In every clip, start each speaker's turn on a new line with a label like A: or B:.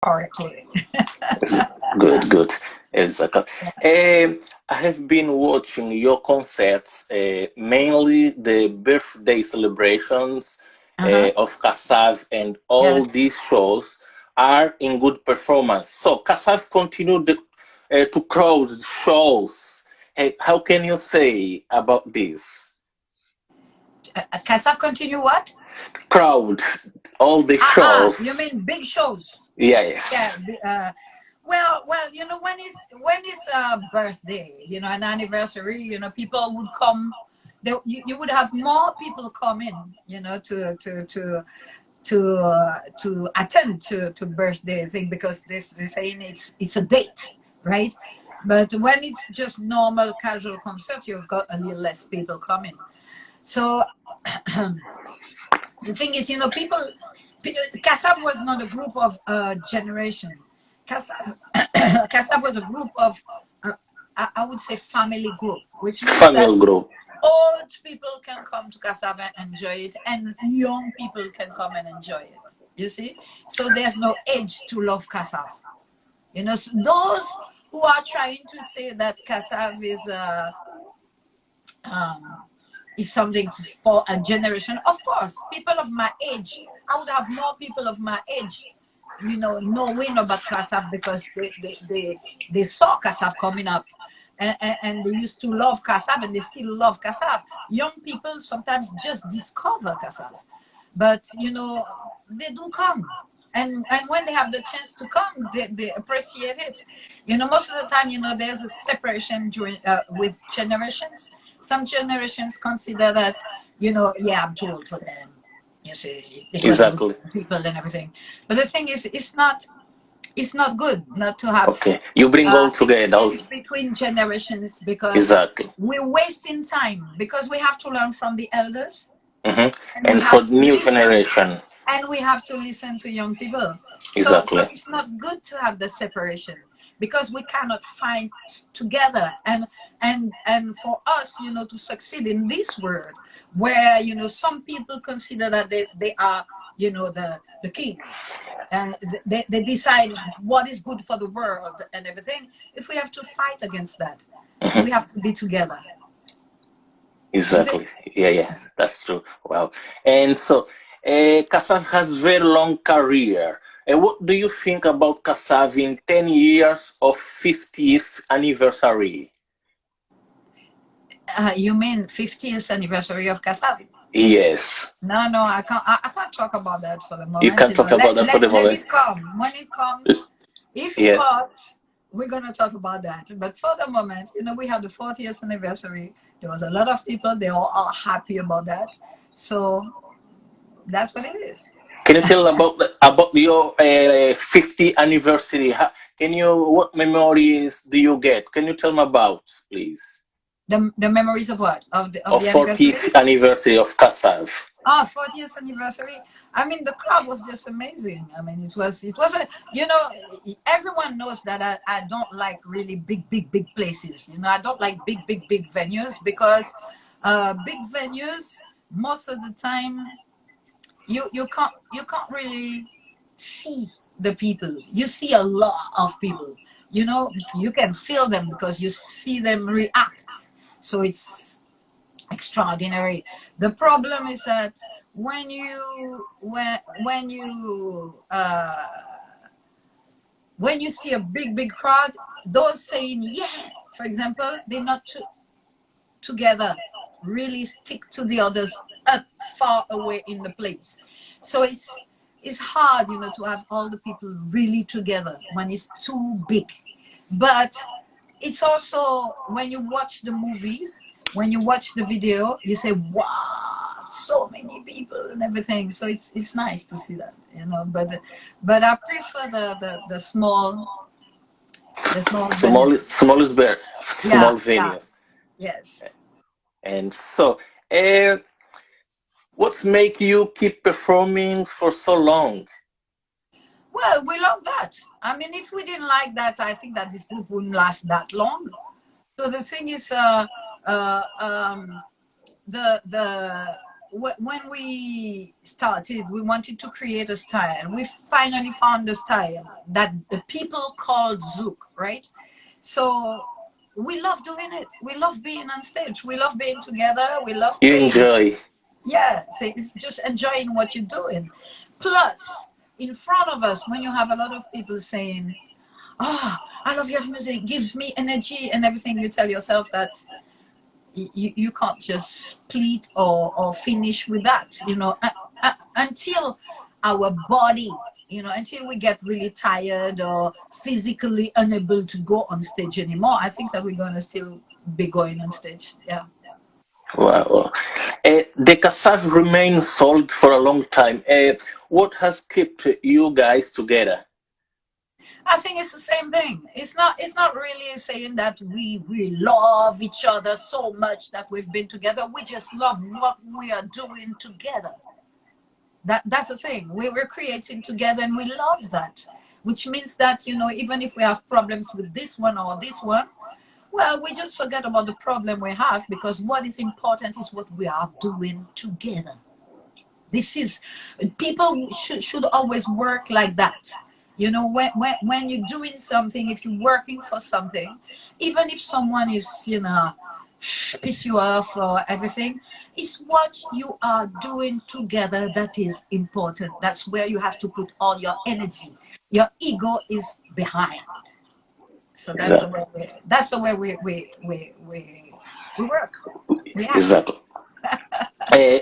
A: Correctly.
B: Good, good. Exactly. I have been watching your concerts, mainly the birthday celebrations
A: Uh-huh.
B: of Kassav, and all
A: Yes.
B: these shows are in good performance. So Kassav continued to crowd shows. Hey, how can you say about this?
A: Kasab continue what?
B: Crowd, all the
A: You
B: shows.
A: mean big shows? Yeah.
B: Yes.
A: Well, when it's a birthday, an anniversary, people would come. You would have more people come in, to attend to birthday thing, because they're saying it's a date, right? But when it's just normal casual concert, you've got a little less people coming. So the thing is, Kasab was not a group of generation. Kasab, Kasab was a group of, I would say, family group, which means that
B: Family group.
A: old people can come to Cassava and enjoy it, and young people can come and enjoy it. You see? So there's no age to love Cassava. Those who are trying to say that Cassava um, is something for a generation. Of course, people of my age, I would have more people of my age, knowing about Kasaf, because they saw Kasaf coming up, and they used to love Kasaf, and they still love Kasaf. Young people sometimes just discover Kasaf, but they do come. And when they have the chance to come, they appreciate it. Most of the time, there's a separation during with generations. Some generations consider that, yeah, I'm too old for them. You see, they got good
B: Exactly.
A: people and everything. But the thing is, it's not good not to have
B: Okay. You bring all together.
A: exchange between generations, because
B: Exactly.
A: we're wasting time, because we have to learn from the elders,
B: Hmm.
A: and we
B: And for
A: have to
B: new
A: listen,
B: generation.
A: to young people. So
B: Exactly.
A: it's not good to have the separation, because we cannot find together. And for us, to succeed in this world, where some people consider that they are, the kings, and they decide what is good for the world and everything. If we have to fight against that,
B: Hmm.
A: we have to be together. You see?
B: Exactly. Yeah, yeah, that's true. Wow. And so, Kassav has very long career. And what do you think about Kassav in 10 years of 50th anniversary?
A: You mean 50th anniversary of Kasab?
B: Yes.
A: No, I can't talk about that for the
B: You
A: moment.
B: can talk about
A: Let,
B: that for
A: let,
B: the
A: let
B: moment.
A: it come. When it comes, if it
B: Yes.
A: comes, we're going to talk about that. But for the moment, we had the 40th anniversary. There was a lot of people. They all are happy about that. So that's what it is.
B: Can you tell about your 50th anniversary? Can you, what memories do you get? Can you tell me about, please?
A: The memories of what? Of
B: Of
A: the
B: 40th
A: anniversaries?
B: anniversary of Kassav.
A: 40th anniversary. I mean, the crowd was just amazing. I mean, it was everyone knows that I don't like really big places. I don't like big venues, because big venues, most of the time, you can't really see the people. You see a lot of people. You can feel them because you see them react. So it's extraordinary. The problem is that when you see a big crowd, those saying yeah, for example, they're not together, really stick to the others up far away in the place. So it's hard, to have all the people really together when it's too big. But it's also, when you watch the movies, when you watch the video, you say, wow, so many people and everything. So it's nice to see that, but I prefer the small venues.
B: Small
A: Yeah, yeah.
B: venues.
A: Yes.
B: And so, uh, what's make you keep performing for so long?
A: Well, we love that. I mean, if we didn't like that, I think that this group wouldn't last that long. So the thing is, uh, um, the when we started, we wanted to create a style. We finally found a style that the people called Zouk, right? So we love doing it. We love being on stage. We love being together. We love
B: You
A: playing.
B: enjoy.
A: Yeah, so it's just enjoying what you're doing. Plus, in front of us, when you have a lot of people saying, "Oh, I love your music, it gives me energy," and everything, you tell yourself that you can't just plead or finish with that, until our body, until we get really tired or physically unable to go on stage anymore. I think that we're going to still be going on stage. Yeah.
B: Wow. The Kassav remains sold for a long time. What has kept you guys together?
A: I think it's the same thing. It's not really saying that we love each other so much that we've been together. We just love what we are doing together. That's the thing. We're creating together and we love that. Which means that, even if we have problems with this one or this one, well, we just forget about the problem we have, because what is important is what we are doing together. This is, people should always work like that. When you're doing something, if you're working for something, even if someone is, piss you off or everything, it's what you are doing together that is important. That's where you have to put all your energy. Your ego is behind. So that's the
B: Exactly.
A: way we work. We act.
B: Exactly. Uh,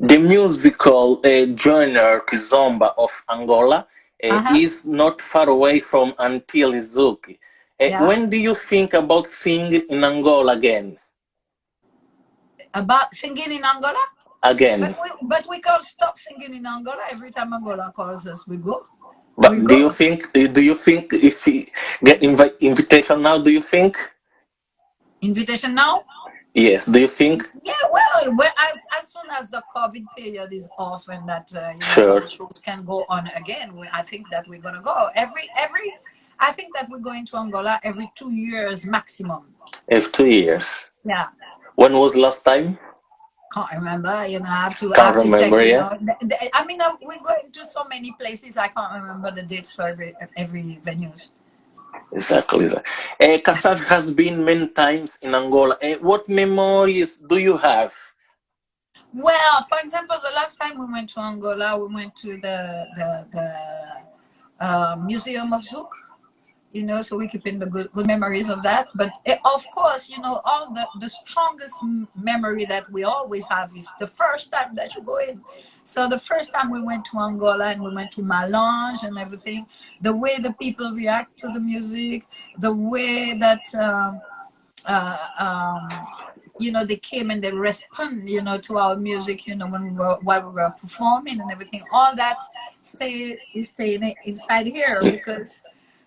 B: the musical genre Kizomba of Angola
A: Uh-huh.
B: is not far away from Until Izuki.
A: Yeah.
B: When do you think about singing in Angola again?
A: About singing in Angola? But
B: Again.
A: we can't stop singing in Angola. Every time Angola calls us, we go. We
B: But
A: go.
B: do you think if we get invitation now, do you think?
A: Invitation now?
B: Yes, do you think?
A: Yeah, well, as soon as the COVID period is off and that
B: Sure.
A: all shows can go on again, I think that we're gonna go every. I think that we're going to Angola every 2 years maximum.
B: If 2 years.
A: Yeah,
B: When was last time?
A: can't remember. I
B: Can't
A: have to check.
B: remember, yeah?
A: I mean, we're going to so many places. I can't remember the dates for every venues.
B: Exactly. Kassav has been many times in Angola. What memories do you have?
A: Well, for example, the last time we went to Angola, we went to the Museum of Zouk. So we keep in the good memories of that. But of course, all the strongest memory that we always have is the first time that you go in. So the first time we went to Angola and we went to Malange and everything, the way the people react to the music, the way that uh, um, they came and they respond, to our music, when while we were performing and everything, all that is staying inside here,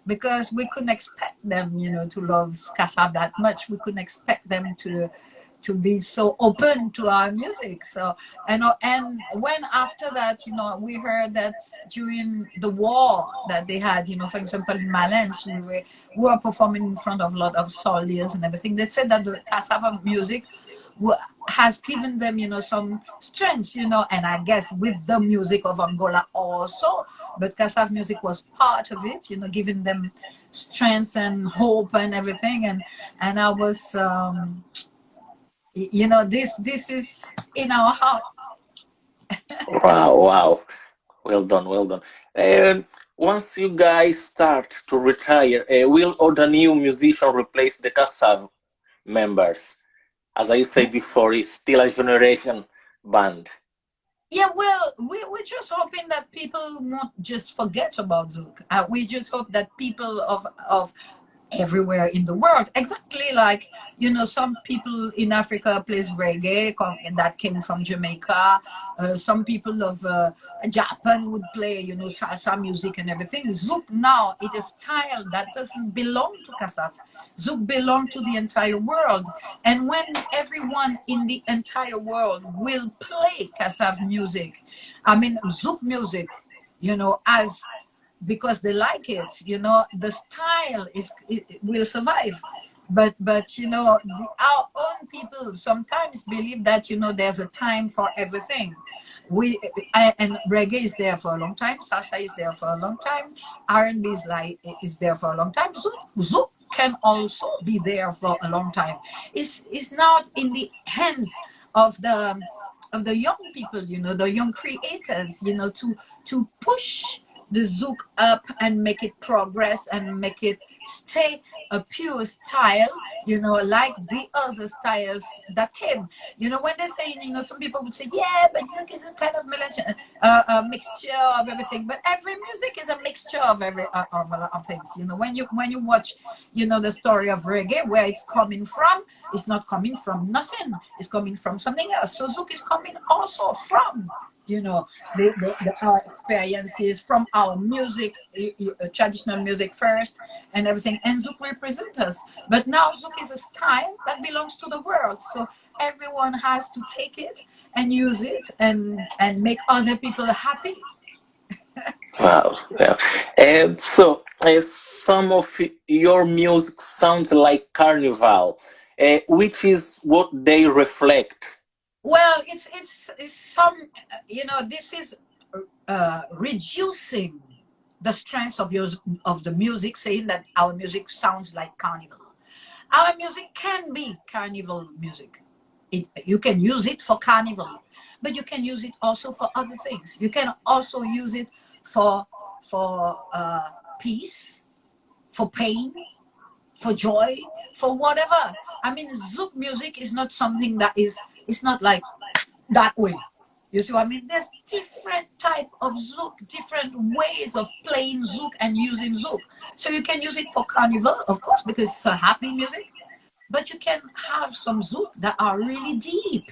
A: because we couldn't expect them, to love Cassava that much. We couldn't expect them to be so open to our music. So, and when after that, we heard that during the war that they had, for example, in Malens, we were performing in front of a lot of soldiers and everything. They said that the Cassava music has given them, some strength, and I guess with the music of Angola also, but Kassav music was part of it, giving them strength and hope and everything. And I was, this is in our heart.
B: Wow, wow. Well done, well done. And once you guys start to retire, will other new musician replace the Kassav members? As I said before, it's still a generation band.
A: Yeah, well, we're just hoping that people won't just forget about Zouk. We just hope that people of everywhere in the world, exactly like, some people in Africa plays reggae, and that came from Jamaica. Some people of Japan would play, salsa music and everything. Zouk now, it is style that doesn't belong to Kasaf. Zouk belong to the entire world. And when everyone in the entire world will play Kasaf music, I mean Zouk music, as because they like it, the style it will survive. but you know, our own people sometimes believe that, you know, there's a time for everything. And reggae is there for a long time, salsa is there for a long time, R&B is there for a long time. Zouk can also be there for a long time. It's not in the hands of the young people, you know, the young creators, you know, to push the zouk up and make it progress and make it stay a pure style, you know, like the other styles that came. You know, when they say, you know, some people would say, yeah, but zouk is a kind of a mixture of everything. But every music is a mixture of of things. You know, when you watch, you know, the story of reggae, where it's coming from, it's not coming from nothing. It's coming from something else. So zouk is coming also from, you know, our experiences, from our music, traditional music first, and everything. And zouk represents us. But now zouk is a style that belongs to the world. So everyone has to take it and use it and make other people happy.
B: Wow. Yeah. And so, some of your music sounds like Carnival, which is what they reflect.
A: Well, it's some, you know, this is reducing the strength of the music, saying that our music sounds like carnival. Our music can be carnival music. You can use it for carnival, but you can use it also for other things. You can also use it for peace, for pain, for joy, for whatever. I mean, zouk music is not something that is. It's not like that way. You see what I mean? There's different type of zouk, different ways of playing zouk and using zouk. So you can use it for carnival, of course, because it's a happy music. But you can have some zouk that are really deep.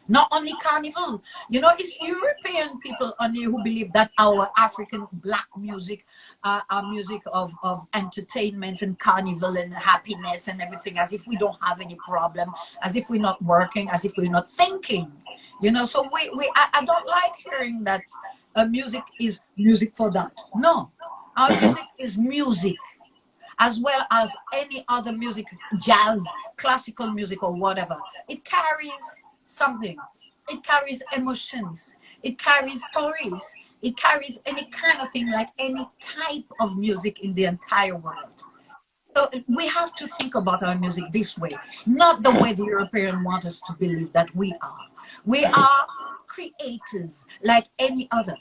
A: Not only carnival. You know, it's European people only who believe that our African black music are music of entertainment and carnival and happiness and everything, as if we don't have any problem, as if we're not working, as if we're not thinking. You know, so I don't like hearing that music is music for that. No, our
B: Mhm.
A: music is music as well as any other music, jazz, classical music, or whatever. It carries something, it carries emotions, it carries stories, it carries any kind of thing, like any type of music in the entire world. So we have to think about our music this way, not the way the European want us to believe that we are. We are creators like any other.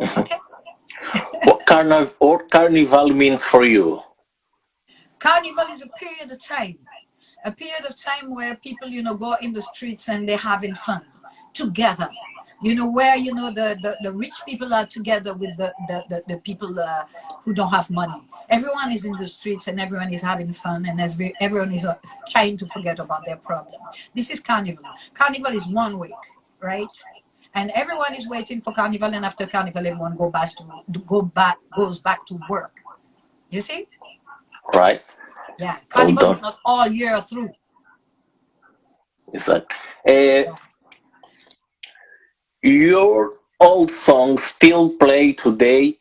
A: Okay?
B: What carnival means for you?
A: Carnival is a period of time where people, you know, go in the streets and they're having fun together. You know, where, you know, the rich people are together with the people who don't have money. Everyone is in the streets and everyone is having fun, and everyone is trying to forget about their problem. This is carnival. Carnival is 1 week, right? And everyone is waiting for carnival, and after carnival, everyone goes back to work. You see?
B: Right?
A: Yeah,
B: Well
A: carnival is
B: done.
A: not all year through.
B: Is that uh,
A: Yeah.
B: your old songs still play today?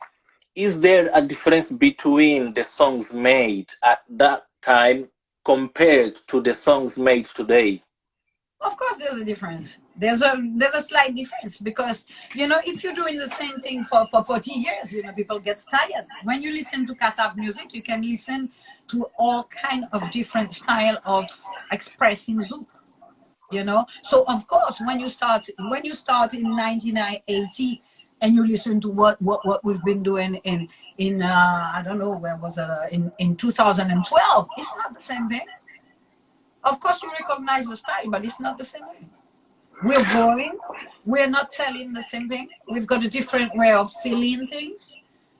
B: Is there a difference between the songs made at that time compared to the songs made today?
A: Of course, there's a difference. There's a slight difference because, you know, if you're doing the same thing for 40 years, you know, people get tired. When you listen to Kassav music, you can listen to all kind of different style of expressing Zouk. You know, so of course, when you start in 1980 and you listen to what we've been doing in I don't know, where was it, in 2012, it's not the same thing. Of course, you recognize the style, but it's not the same thing. We're growing. We're not telling the same thing. We've got a different way of feeling things.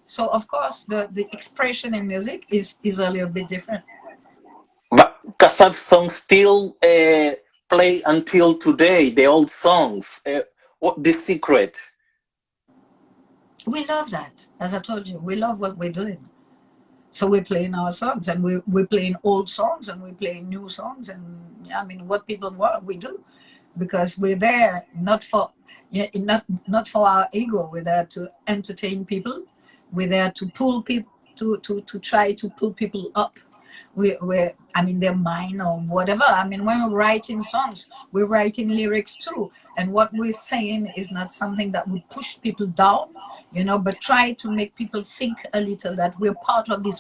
A: So of course, the expression in music is a little bit different.
B: But Kasab songs still play until today, the old songs. What the secret?
A: We love that. As I told you, we love what we're doing. So we're playing our songs, and we're playing old songs, and we're playing new songs, and I mean, what people want, we do, because we're there not for, yeah, not for our ego. We're there to entertain people. We're there to pull people, to try to pull people up. I mean, their mind or whatever. I mean, when we're writing songs, we're writing lyrics too. And what we're saying is not something that would push people down, you know, but try to make people think a little that we're part of this